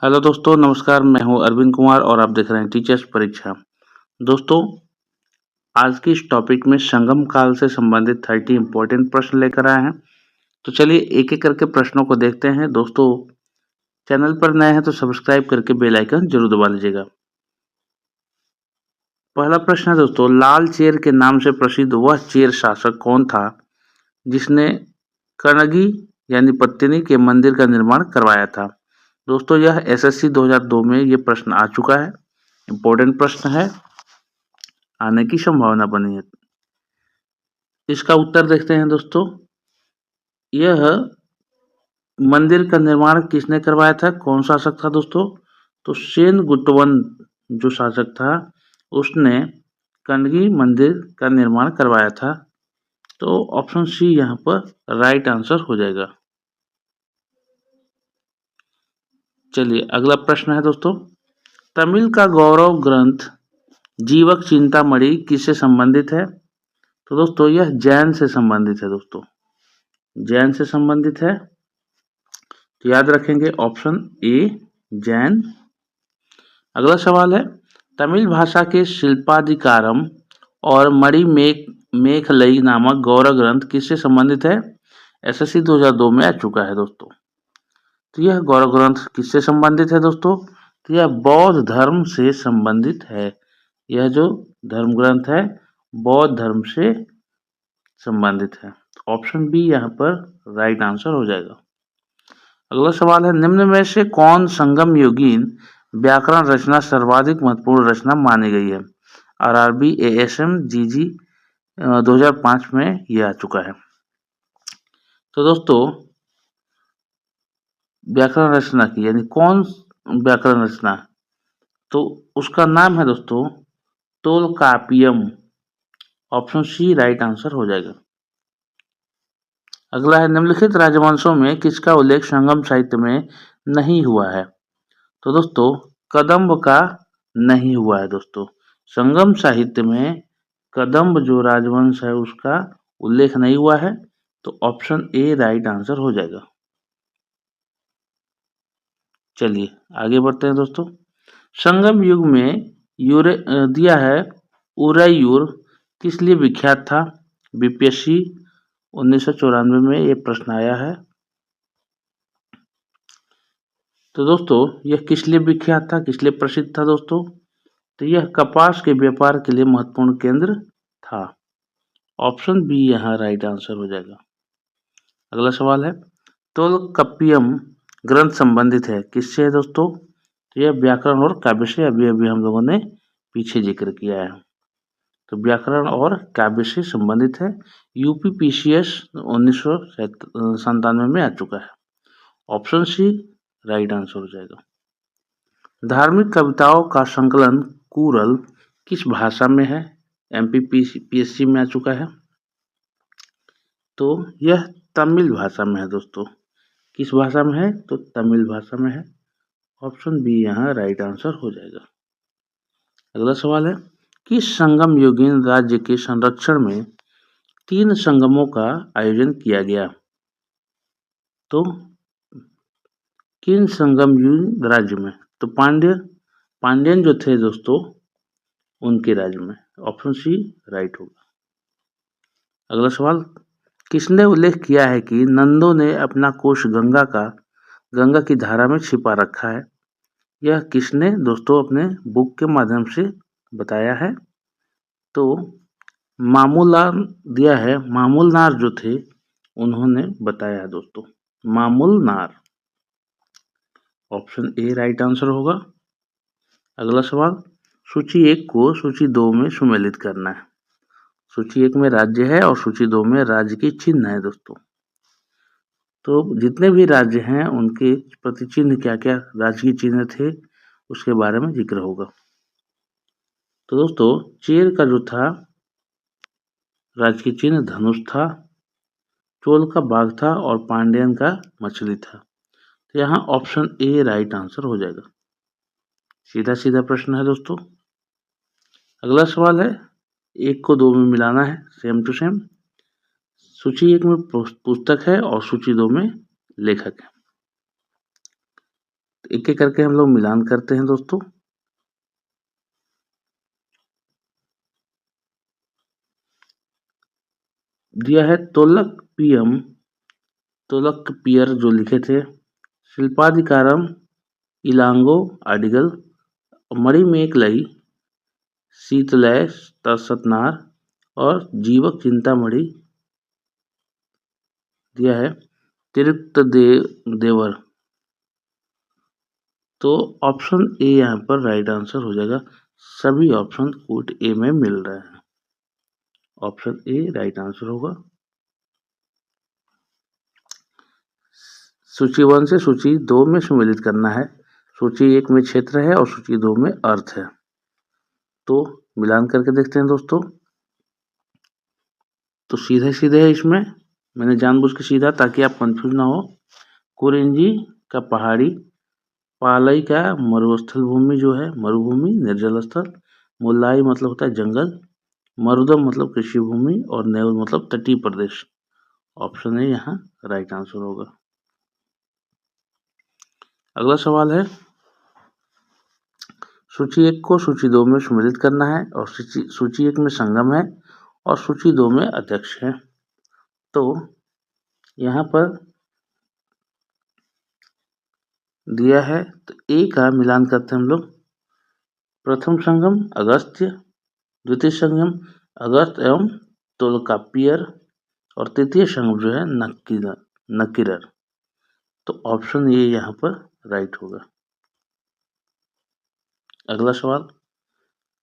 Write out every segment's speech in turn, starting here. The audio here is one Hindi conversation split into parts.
हेलो दोस्तों, नमस्कार। मैं हूं अरविंद कुमार और आप देख रहे हैं टीचर्स परीक्षा। दोस्तों, आज की इस टॉपिक में संगम काल से संबंधित 30 इम्पोर्टेंट प्रश्न लेकर आए हैं। तो चलिए एक-एक करके प्रश्नों को देखते हैं। दोस्तों, चैनल पर नए हैं तो सब्सक्राइब करके बेल आइकन जरूर दबा लीजिएगा। पहला प्रश्न है दोस्तों, लाल चेर के नाम से प्रसिद्ध वह चेर शासक कौन था जिसने कनगी यानी पत्तिनी के मंदिर का निर्माण करवाया था? दोस्तों, यह एसएससी 2002 में ये प्रश्न आ चुका है। इम्पोर्टेंट प्रश्न है, आने की संभावना बनी है। इसका उत्तर देखते हैं दोस्तों। यह मंदिर का निर्माण किसने करवाया था? कौन शासक था दोस्तों? तो सेनगुट्टवन जो शासक था उसने कनगी मंदिर का निर्माण करवाया था। तो ऑप्शन सी यहाँ पर राइट आंसर हो जाएगा। चलिए अगला प्रश्न है दोस्तों, तमिल का गौरव ग्रंथ जीवक चिंतामणि किससे संबंधित है? तो दोस्तों यह जैन से संबंधित है। दोस्तों जैन से संबंधित है, तो याद रखेंगे ऑप्शन ए जैन। अगला सवाल है, तमिल भाषा के शिल्पाधिकारम और मणि मेखलई नामक गौरव ग्रंथ किससे संबंधित है? एसएससी 2002 में आ चुका है दोस्तों। तो यह गौरव ग्रंथ किससे संबंधित है दोस्तों? तो यह बौद्ध धर्म से संबंधित है। यह जो धर्म ग्रंथ है बौद्ध धर्म से संबंधित है। ऑप्शन बी यहाँ पर राइट आंसर हो जाएगा। अगला सवाल है, निम्न में से कौन संगम योगीन व्याकरण रचना सर्वाधिक महत्वपूर्ण रचना मानी गई है? आरआरबी एएसएम जीजी 2005 में यह आ चुका है। तो दोस्तों व्याकरण रचना की यानी कौन व्याकरण रचना, तो उसका नाम है दोस्तों Tolkappiyam. Option C right answer हो जाएगा। अगला है, निम्नलिखित राजवंशों में किसका उल्लेख संगम साहित्य में नहीं हुआ है? तो दोस्तों कदम्ब का नहीं हुआ है। दोस्तों संगम साहित्य में कदम्ब जो राजवंश है उसका उल्लेख नहीं हुआ है। तो ऑप्शन ए राइट आंसर हो जाएगा। चलिए आगे बढ़ते हैं दोस्तों। संगम युग में दिया है उरैयूर किस लिए विख्यात था? बीपीएससी 1994 में ये प्रश्न आया है। तो दोस्तों यह किस लिए विख्यात था, किस लिए प्रसिद्ध था दोस्तों? तो यह कपास के व्यापार के लिए महत्वपूर्ण केंद्र था। ऑप्शन बी यहाँ राइट आंसर हो जाएगा। अगला सवाल है, तोलकप्पियम ग्रंथ संबंधित है किससे है दोस्तों? तो यह व्याकरण और काव्य से अभी अभी हम लोगों ने पीछे जिक्र किया है। तो व्याकरण और काव्य से संबंधित है। यूपीपीसीएस 1997 में आ चुका है। ऑप्शन सी राइट आंसर हो जाएगा। धार्मिक कविताओं का संकलन कूरल किस भाषा में है? एमपीपीएससी में आ चुका है। तो यह तमिल भाषा में है दोस्तों। किस भाषा में है? तो तमिल भाषा में है। ऑप्शन बी यहाँ राइट आंसर हो जाएगा। अगला सवाल है, किस संगम योगीन राज्य के संरक्षण में 3 संगमों का आयोजन किया गया? तो किन संगम युग राज्य में? तो पांड्यन जो थे दोस्तों उनके राज्य में। ऑप्शन सी राइट होगा। अगला सवाल, किसने उल्लेख किया है कि नंदों ने अपना कोष गंगा की धारा में छिपा रखा है? यह किसने दोस्तों अपने बुक के माध्यम से बताया है? तो मामूलार दिया है, मामूलनार जो थे उन्होंने बताया है दोस्तों, मामूलनार। ऑप्शन ए राइट आंसर होगा। अगला सवाल, सूची 1 को सूची 2 में सुमेलित करना है। सूची 1 में राज्य है और सूची 2 में राज्य की चिन्ह है दोस्तों। तो जितने भी राज्य हैं उनके प्रति चिन्ह क्या क्या राज्य की चिन्ह थे उसके बारे में जिक्र होगा। तो दोस्तों चेर का जो था राज्य की चिन्ह धनुष था, चोल का बाघ था और पांड्यन का मछली था। तो यहाँ ऑप्शन ए राइट आंसर हो जाएगा। सीधा सीधा प्रश्न है दोस्तों। अगला सवाल है, 1 को 2 में मिलाना है, सेम टू सेम। सूची 1 में पुस्तक है और सूची 2 में लेखक है। एक एक करके हम लोग मिलान करते हैं दोस्तों। दिया है तोलक पियर जो लिखे थे, शिल्पाधिकारम इलांगो आडिगल, मणिमेकलई, शीतलय सतनार और जीवक चिंतामणि दिया है तिरुक्त देवर। तो ऑप्शन ए यहाँ पर राइट आंसर हो जाएगा। सभी ऑप्शन कोट ए में मिल रहे हैं। ऑप्शन ए राइट आंसर होगा। सूची 1 से सूची 2 में सम्मिलित करना है। सूची 1 में क्षेत्र है और सूची 2 में अर्थ है। तो मिलान करके देखते हैं दोस्तों। तो सीधे सीधे है इसमें, मैंने जानबूझ के सीधा ताकि आप कंफ्यूज ना हो। कुरिंजी का पहाड़ी, पालई का मरुस्थल भूमि जो है मरुभूमि निर्जल स्थल, मुलाई मतलब होता है जंगल, मरुदम मतलब कृषि भूमि और नेउल मतलब तटीय प्रदेश। ऑप्शन ए यहाँ राइट आंसर होगा। अगला सवाल है, सूची 1 को सूची 2 में सम्मिलित करना है और सूची 1 में संगम है और सूची 2 में अध्यक्ष है। तो यहाँ पर दिया है, तो ए का मिलान करते हैं हम लोग। प्रथम संगम अगस्त्य, द्वितीय संगम अगस्त एवं तोलकापियर और तृतीय संगम जो है नक्कीरर। तो ऑप्शन ए यहाँ पर राइट होगा। अगला सवाल,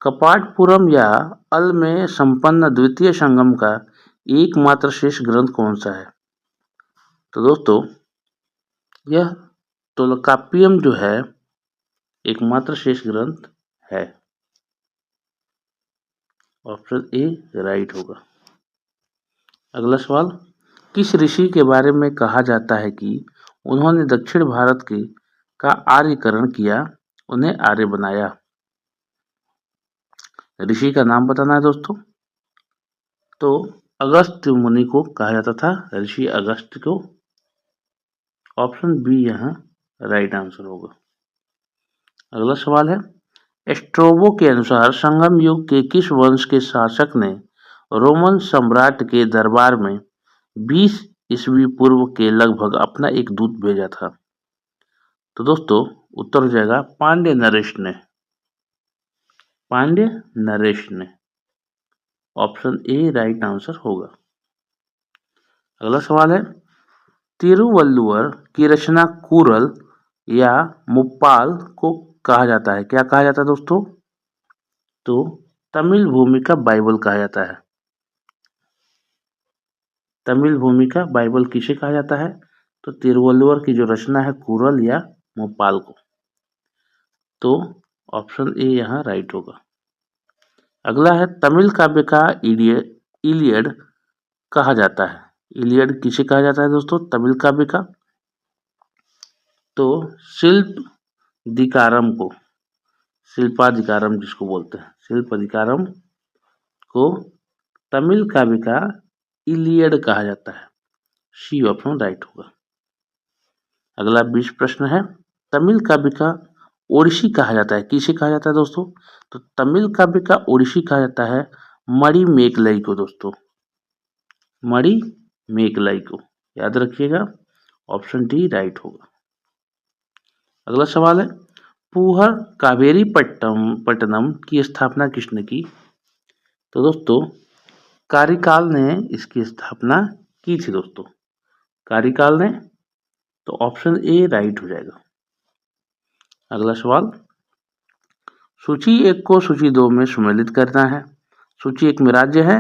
कपाटपुरम या अल में संपन्न द्वितीय संगम का एकमात्र शेष ग्रंथ कौन सा है? तो दोस्तों यह तोलकाप्पियम जो है एकमात्र शेष ग्रंथ है। ऑप्शन ए राइट होगा। अगला सवाल, किस ऋषि के बारे में कहा जाता है कि उन्होंने दक्षिण भारत का आर्यकरण किया, उन्हें आर्य बनाया? ऋषि का नाम बताना है दोस्तों। तो अगस्त मुनि को कहा जाता था, ऋषि अगस्त को। ऑप्शन बी यहाँ राइट आंसर होगा। अगला सवाल है, स्ट्रोबो के अनुसार संगम युग के किस वंश के शासक ने रोमन सम्राट के दरबार में 20 ईस्वी पूर्व के लगभग अपना एक दूत भेजा था? तो दोस्तों उत्तर हो जाएगा पांड्य नरेश ने। पांड्य नरेश ने। ऑप्शन ए राइट आंसर होगा। अगला सवाल है, तिरुवल्लुवर की रचना कूरल या मुप्पाल को कहा जाता है, क्या कहा जाता है दोस्तों? तो तमिल भूमि का बाइबल कहा जाता है। तमिल भूमि का बाइबल किसे कहा जाता है? तो तिरुवल्लुवर की जो रचना है कूरल या मुप्पाल को। तो ऑप्शन ए यहाँ राइट होगा। अगला है, तमिल काव्य का इलियड कहा जाता है। इलियड किसे कहा जाता है दोस्तों तमिल काव्य का? तो शिल्पाधिकारम को, शिल्पाधिकारम जिसको बोलते हैं, शिल्पाधिकारम को तमिल काव्य का इलियड कहा जाता है। सी ऑप्शन राइट होगा। अगला 20 प्रश्न है, तमिल काव्य का ओडिसी कहा जाता है, किसे कहा जाता है दोस्तों? तो तमिल काव्य का ओडिसी कहा जाता है मणिमेकलई को दोस्तों, मणिमेकलई को। याद रखिएगा, ऑप्शन डी राइट होगा। अगला सवाल है, पुहर कावेरी पट्टनम की स्थापना किसने की? तो दोस्तों कारिकाल ने इसकी स्थापना की थी दोस्तों, कारिकाल ने। तो ऑप्शन ए राइट हो जाएगा। अगला सवाल, सूची 1 को सूची 2 में सम्मिलित करना है। सूची 1 में राज्य है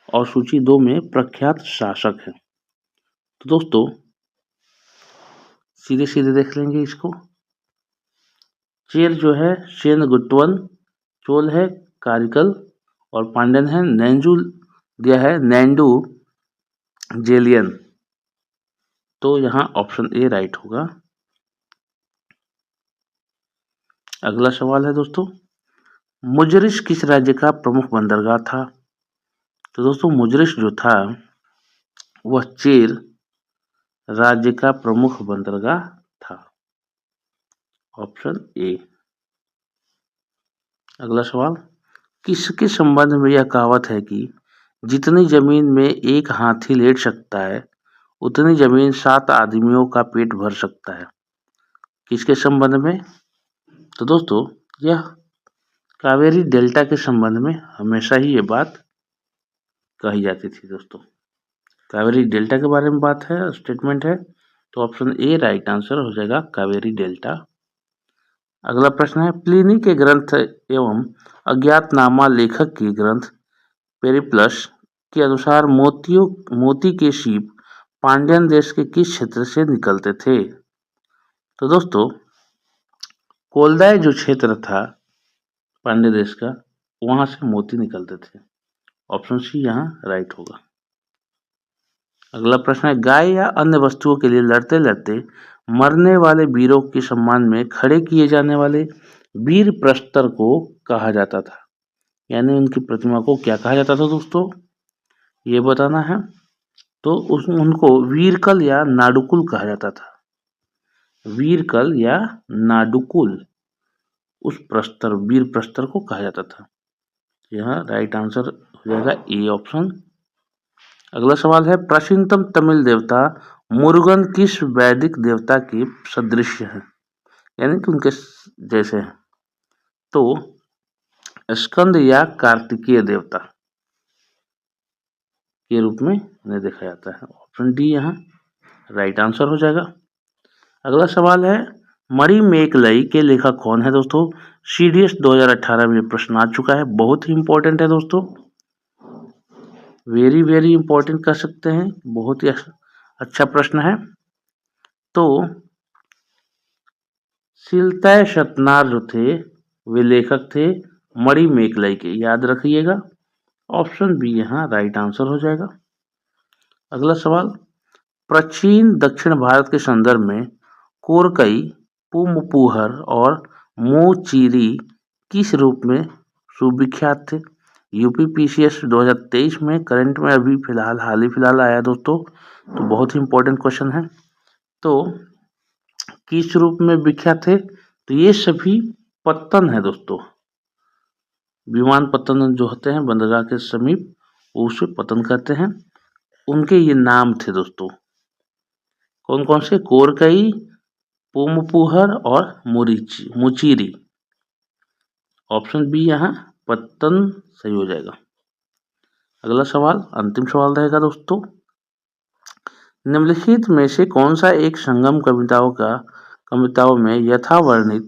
और सूची 2 में प्रख्यात शासक है। तो दोस्तों सीधे सीधे देख लेंगे इसको। चेर जो है सेनगुट्टवन, चोल है कारिकल और पांड्यन है नैंजू दिया है नैंडू जेलियन। तो यहाँ ऑप्शन ए राइट होगा। अगला सवाल है दोस्तों, मुजरिश किस राज्य का प्रमुख बंदरगाह था? तो दोस्तों मुजरिश जो था वह चेर राज्य का प्रमुख बंदरगाह था। Option A. अगला सवाल, किसके संबंध में यह कहावत है कि जितनी जमीन में एक हाथी लेट सकता है उतनी जमीन 7 आदमियों का पेट भर सकता है? किसके संबंध में? तो दोस्तों यह कावेरी डेल्टा के संबंध में हमेशा ही ये बात कही जाती थी दोस्तों। कावेरी डेल्टा के बारे में बात है, स्टेटमेंट है, तो ऑप्शन ए राइट आंसर हो जाएगा, कावेरी डेल्टा। अगला प्रश्न है, प्लिनी के ग्रंथ एवं अज्ञातनामा लेखक के ग्रंथ पेरिप्लस के अनुसार मोती के सीप पांड्यन देश के किस क्षेत्र से निकलते थे? तो दोस्तों कोलदाय जो क्षेत्र था पांड्य देश का, वहां से मोती निकलते थे। ऑप्शन सी यहाँ राइट होगा। अगला प्रश्न है, गाय या अन्य वस्तुओं के लिए लड़ते लड़ते मरने वाले वीरों के सम्मान में खड़े किए जाने वाले वीर प्रस्तर को कहा जाता था, यानी उनकी प्रतिमा को क्या कहा जाता था दोस्तों, ये बताना है। तो उनको वीरकल या नाडुकुल कहा जाता था। वीरकल या नाडुकुल उस प्रस्तर, वीर प्रस्तर को कहा जाता था। यहाँ राइट आंसर हो जाएगा ए ऑप्शन। अगला सवाल है, प्राचीनतम तमिल देवता मुरुगन किस वैदिक देवता के सदृश है, यानी कि उनके जैसे हैं? तो स्कंद या कार्तिकेय देवता के रूप में इन्हें देखा जाता है। ऑप्शन डी यहाँ राइट आंसर हो जाएगा। अगला सवाल है, मणिमेकलई के लेखक कौन है दोस्तों? CDS 2018 में प्रश्न आ चुका है, बहुत ही इंपॉर्टेंट है दोस्तों, वेरी वेरी इंपॉर्टेंट कह सकते हैं, बहुत ही अच्छा प्रश्न है। तो सिलतय शतनार जो थे वे लेखक थे मणिमेकलई के, याद रखिएगा। ऑप्शन बी यहाँ राइट आंसर हो जाएगा। अगला सवाल, प्राचीन दक्षिण भारत के संदर्भ में कोरकई, पुमपुहर और मोचीरी किस रूप में सुविख्यात थे? UPPCS 2023 में करंट में अभी हाल ही फिलहाल आया दोस्तों, तो बहुत ही इंपॉर्टेंट क्वेश्चन है। तो किस रूप में विख्यात थे? तो ये सभी पत्तन है दोस्तों, विमान पत्तन जो होते हैं बंदरगाह के समीप, उसे पतन कहते हैं। उनके ये नाम थे दोस्तों, कौन कौन से? कोरकई, पुमपुहर और मुचीरी। ऑप्शन बी यहाँ पत्तन सही हो जाएगा। अगला सवाल, अंतिम सवाल रहेगा दोस्तों, निम्नलिखित में से कौन सा एक संगम कविताओं में यथावर्णित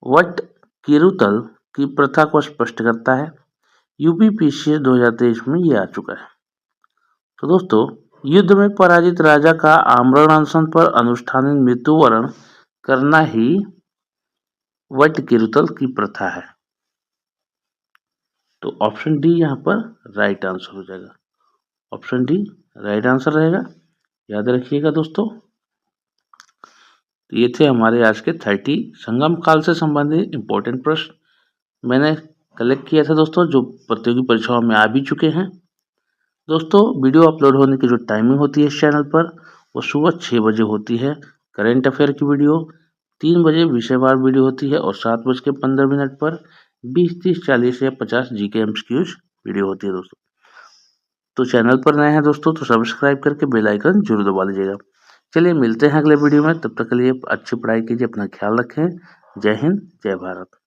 वट किरुतल की प्रथा को स्पष्ट करता है? UPPCS 2023 में ये आ चुका है। तो दोस्तों युद्ध में पराजित राजा का आमरण अनशन पर अनुष्ठानित मृत्युवरण करना ही वट किरुतल की प्रथा है। तो ऑप्शन डी यहाँ पर राइट आंसर हो जाएगा। ऑप्शन डी राइट आंसर रहेगा, याद रखिएगा दोस्तों। तो ये थे हमारे आज के 30 संगम काल से संबंधित इंपॉर्टेंट प्रश्न मैंने कलेक्ट किया था दोस्तों, जो प्रतियोगी परीक्षाओं में आ भी चुके हैं। दोस्तों वीडियो अपलोड होने की जो टाइमिंग होती है इस चैनल पर, वो सुबह 6 बजे होती है करेंट अफेयर की वीडियो, 3 बजे विषयवार वीडियो होती है और 7:15 पर 20, 30, 40 या 50 GK MCQs वीडियो होती है दोस्तों। तो चैनल पर नए हैं दोस्तों तो सब्सक्राइब करके बेल आइकन जरूर दबा लीजिएगा। चलिए मिलते हैं अगले वीडियो में, तब तक के लिए अच्छी पढ़ाई कीजिए, अपना ख्याल रखें। जय हिंद, जय भारत।